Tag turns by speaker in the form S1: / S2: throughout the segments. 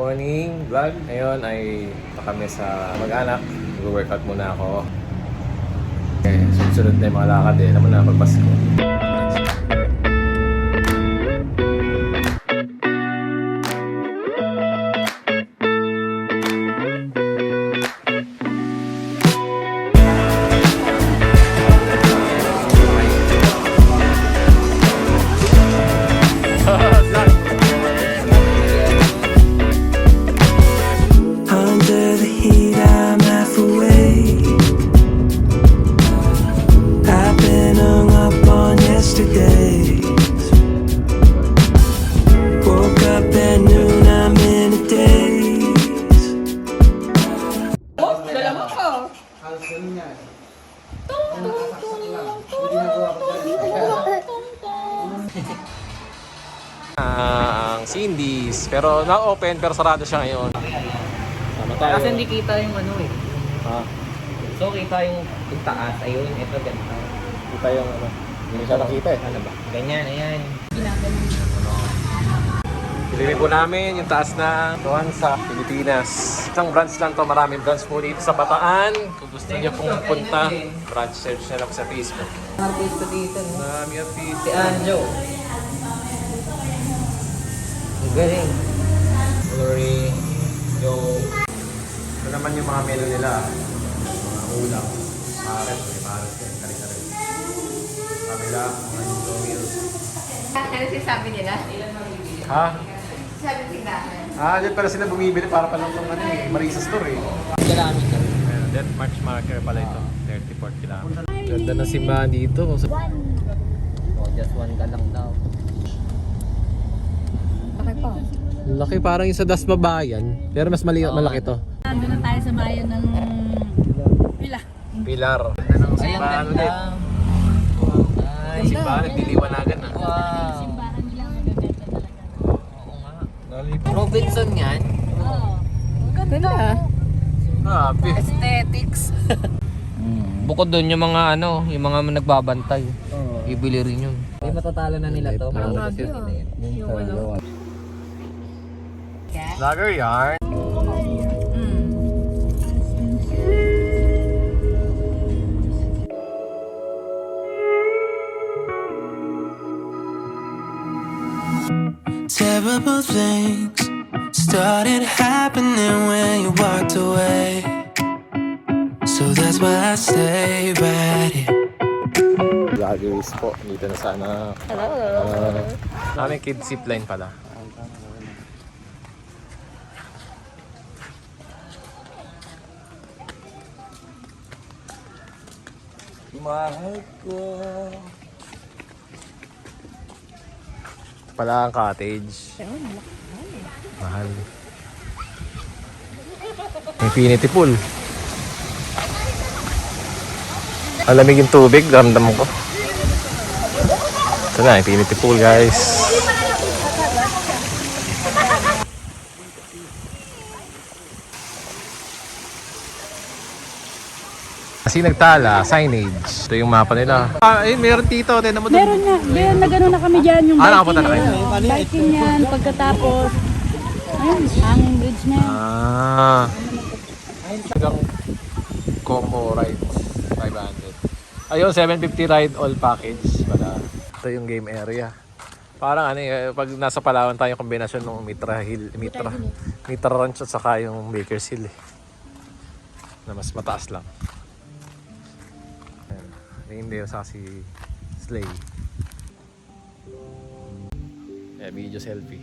S1: morning vlog. Ngayon ay kami sa mag-anak. Mag-workout muna ako. Okay, sunod na yung mga lakad eh. Naman na pagpasko.
S2: Under the heat, I'm half awake. I've been hung up on yesterdays. Woke up at noon, I'm in a daze.
S1: Ang Cindy's. Pero na-open pero sarado siya ngayon. Tama tayo.
S3: Kasi hindi kita yung ano eh.
S1: Ha?
S3: So kita yung taas, ayun, ito ganito.
S1: Kita yung ano. Hindi siya nakita eh.
S3: Ano ba? Ganyan, ayan.
S1: Pilipin po namin yung taas na tuwan sa Pilipinas. Isang branch lang to, maraming branch po dito sa Bataan. Kung gusto niyo pong punta, branch search na lang sa Facebook.
S3: Artista dito, no?
S1: Marami artist.
S3: Si Anjo. Ang galing.
S1: Glory. Yung... Ito naman yung mga menu nila. Mga ulam. Pares. May pares yan. Kari-kari. Kamila. Mga Indo meals.
S4: Ano sinasabi nila?
S1: Ha?
S4: Sabi tindahan.
S1: Diyan pala sila bumibili para palang itong ano eh. Marisa store eh.
S3: Galamit ka.
S1: Death March marker pala ito. 34 kilometers. Ganda ng simbahan dito.
S3: Oh, just one ka lang daw.
S4: Okay po.
S1: Laki parang yung sa Dasmabayan. Pero mas malaki to.
S4: Nandun na tayo sa bayan ng Pila.
S1: Pilar. Ganda ng
S3: Ay, ang
S1: simbahan
S3: ganda.
S1: ulit.
S3: Ay,
S1: Simbahan nagdiliwanagan na.
S3: wow.
S4: Simbahan nila ang gaganda talaga.
S3: Oo nga. Robinson yan.
S4: Oo. Ganda.
S1: Grabe.
S4: Aesthetics.
S3: Bukod doon yung mga ano, yung mga nagbabantay. Ibili rin yun. May matatalo na nila to.
S1: Parang
S4: grabe, Yung ano.
S1: Lager yarn.
S2: Terrible things started happening when you walked away. So that's why I stay right here.
S1: Vloggers po. Dito na sana.
S4: Hello.
S1: Namin kids zipline pala.
S3: Mahal ko.
S1: Pala ang cottage. Mahal. Infinity pool. Alamig yung tubig, damdam ko. Ito na, infinity pool guys. Kasi nagtala, signage. Ito yung mapa nila. Meron dito. Meron
S5: Meron na gano'n na kami dyan, yung
S1: nakapunta na kayo?
S5: biking yan, pagkatapos, ayun, hanging bridge na yan.
S1: Hanggang combo rides, 500. Ayun, 750 ride all package. Wala. Ito yung game area. Parang ano pag nasa Palawan tayo, kombinasyon ng Mitra Ranch at saka yung Baker's Hill na mas mataas lang. Hindi sa si Slay. Video selfie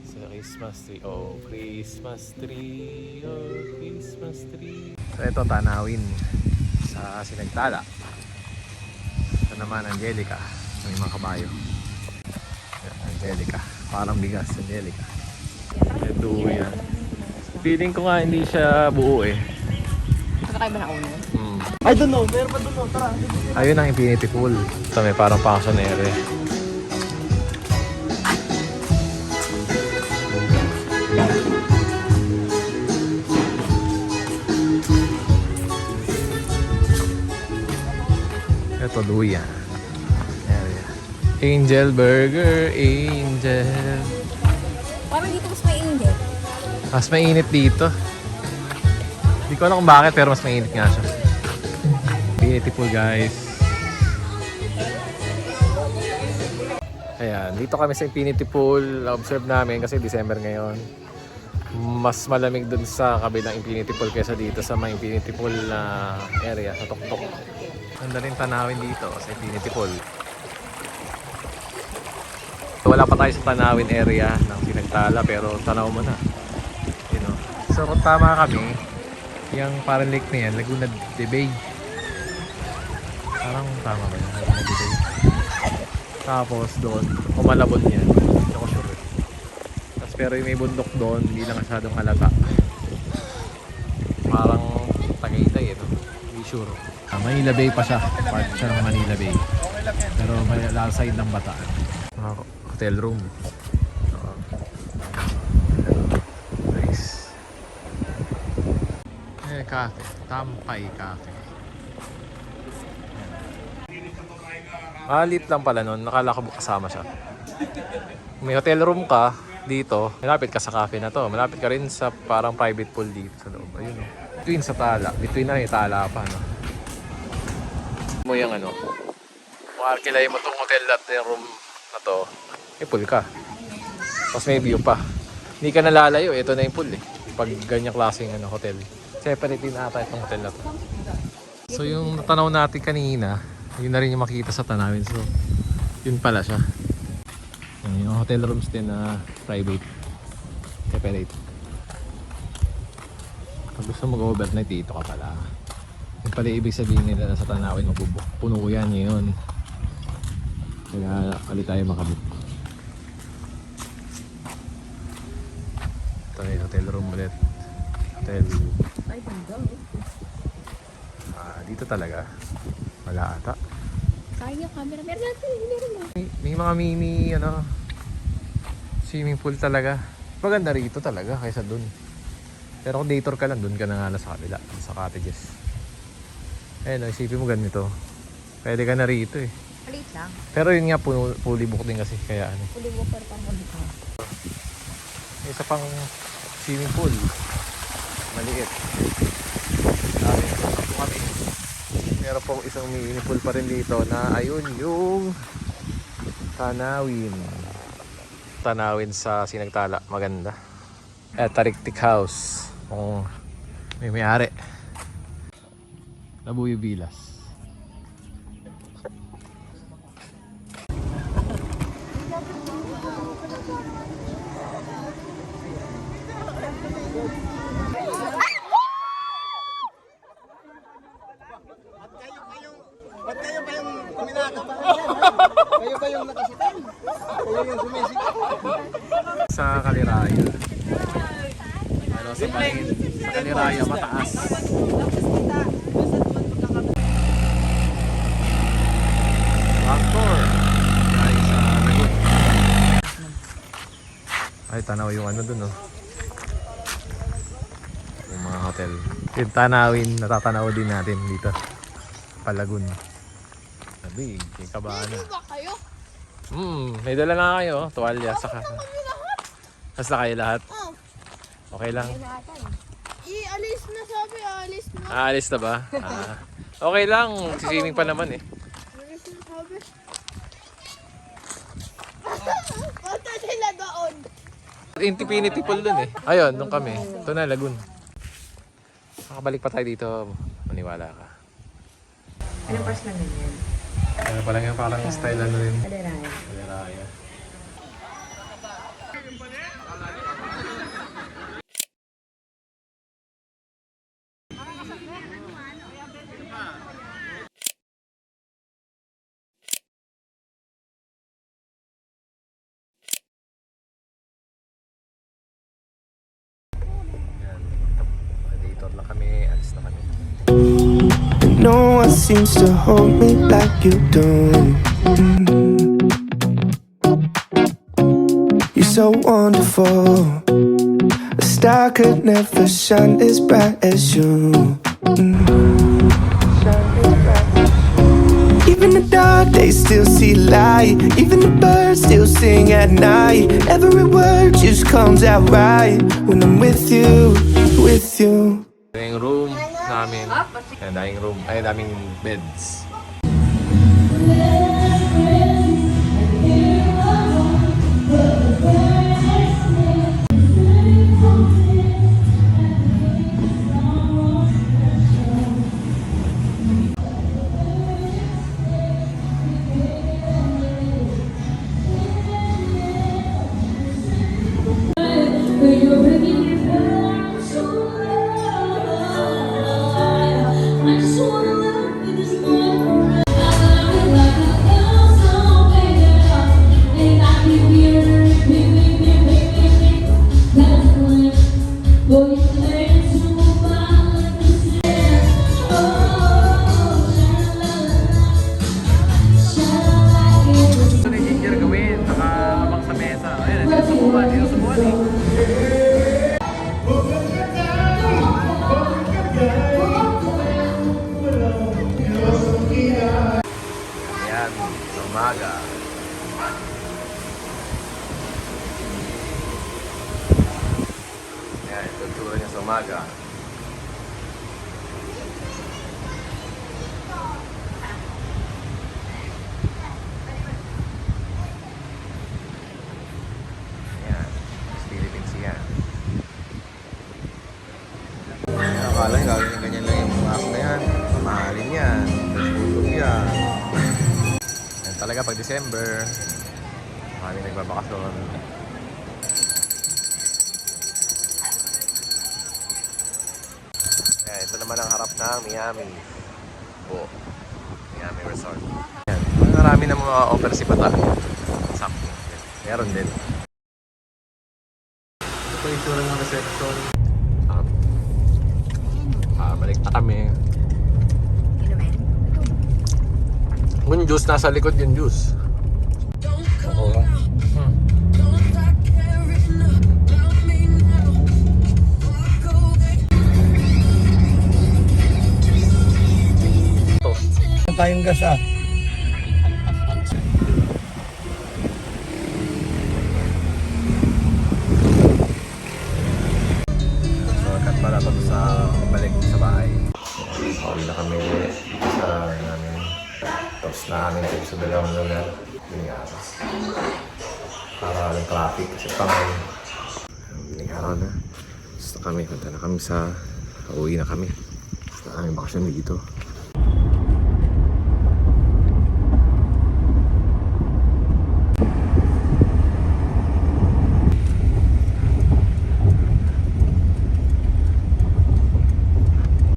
S1: sa Christmas tree. Oh, Christmas tree. Oh, Christmas tree. So ito tanawin sa Sinagtala. Ito naman Angelica. May mga kabayo. Angelica. Parang bigas Angelica. Ito yan. Feeling ko nga hindi siya buo eh.
S4: Nakakaiba na ulo.
S3: I don't know, meron pa doon, tara.
S1: Ayun ang infinity pool. Ito may parang function area. Ito luya. Area. Angel Burger, Angel.
S4: Parang dito mas may angel.
S1: Mas mainit dito. Hindi ko alam kung bakit pero mas mainit nga siya. Beautiful guys. Ayan, dito kami sa Infinity Pool. Observe namin kasi December ngayon. Mas malamig dun sa kabilang Infinity Pool kaysa dito sa may Infinity Pool na area sa Tuktok. Ganda rin tanawin dito sa Infinity Pool. Wala pa tayo sa tanawin area ng Sinagtala pero tanaw mo na. You know? So kung tama kami, yung parang lake na yan, Laguna de Bay. Parang tama ba yun? Laguna de Bay. Tapos doon, kumalabon yan. Hindi ko sure. Tapos pero yung may bundok doon, hindi lang masyadong halata. Parang Tagaytay no? Hindi sure. Manila Bay pa siya. Part siya ng Manila Bay. Pero may side ng Bataan. Hotel room. Nice. Cafe. Tampay Cafe. Malit lang pala nun. Nakala ko kasama siya. May hotel room ka dito. Malapit ka sa cafe na to. Malapit ka rin sa parang private pool dito sa loob. Ayun o. Between sa Tala. Between na rin Tala pa. No? Mo yung ano. Kung arkilay mo tong hotel at room na to. May pool ka. Tapos may view pa. Hindi ka nalalayo. Ito na yung pool eh. Pag ganyang klaseng ano, hotel. Separate din ata itong hotel na to. So yung natanaw natin kanina, yun na rin yung makikita sa tanawin. So yun pala siya. Yung hotel rooms din na private. Separate. Pag gusto mag-overnight dito ka pala. Yung pala ibig sabihin nila na sa tanawin mabubuk. Puno yan yun. Kaya kali tayo makabuk. Ito na yung hotel room ulit. Hotel. Dito talaga. Wala ata.
S5: Kaya camera. Meron natin. Meron na.
S1: May mga mini ano, swimming pool talaga. Maganda rito talaga kaysa dun. Pero kung day tour ka lang, dun ka na nga sa kabila. Sa cottages. Ayun, isipin mo ganito. Pwede ka na rito eh.
S5: Palit lang.
S1: Pero yun nga, fully book din kasi. Kaya ano.
S5: Fully booked pang ganito.
S1: Isa pang swimming pool. Maliit. Sabi ko kami. Meron pong isang mini pool pa rin dito na ayun yung tanawin. Tanawin sa Sinagtala. Maganda. At Tariktik House. Kung may-ari. Labuyo Vilas.
S6: Ba't kayo ba yung kuminakabahan yan? Kayo ba yung nakasitan? Kayo yung sumisikat?
S1: Sa Kaliraya. Ano sa Balin? Sa Kaliraya mataas. Factor. Ay sa Lagun. Ay tanaw yung ano dun oh. Yung mga hotel. Yung tanawin, natatanaw din natin dito. Palagun. Sabi, may kabahan na.
S5: Ba kayo?
S1: May dala na kayo, tuwalya, saka. Basta kayo lahat. Okay lang.
S5: Alis na sabi. Alis na.
S1: Aalis na ba? Okay lang, siswimming pa naman eh.
S5: Alis na sabi. Punta sila doon.
S1: Infinity Pool dun eh. Ayun, dun kami. Ito na, Lagun. Makabalik pa tayo dito, maniwala ka.
S7: Anong course lang ganyan?
S1: Ano pa lang yung parang style ano rin.
S7: Kaderaya.
S1: Kaliraya. Dito lang kami, alis na kami.
S2: No one seems to hold me like you do. You're so wonderful. A star could never shine as bright as you. Even in the dark, they still see light. Even the birds still sing at night. Every word just comes out right when I'm with you, with you.
S1: Ito yung room namin. Ayan, daming room. Ay, daming beds. Ito na yung ginger gawin. Nakaabang sa mesa. Ayan, ito yung subuan. Ito yung subuan eh. Ayan, sa umaga. Ayan, ito yung tura niya sa umaga. Ayan, Philippines yan. Ayan, akala nyo gagawin ganyan lang yung app na yan. Mamahalin yan. Tutulog yan. Ayan talaga pag December. Marami nagbabakasyon. Ayan, ito naman ang harap ng Miami. Miami Resort. Ayan, marami na mga offer si Bata. Sakto. Meron din. Ito yung itsura ng reception. Balik na kami. Yung juice, nasa likod yung juice. Oo.
S6: Tayong gas ah.
S1: Shortcut pala ito sa balik sa bahay. Pauwi na kami sa namin. Tapos na aming trip sa dalawang lugar. Yun nga. Para walang traffic kasi pangayon. Biling araw na. Basta kami, punta na kami sa... Uwi na kami. Basta aming bakasyon dito.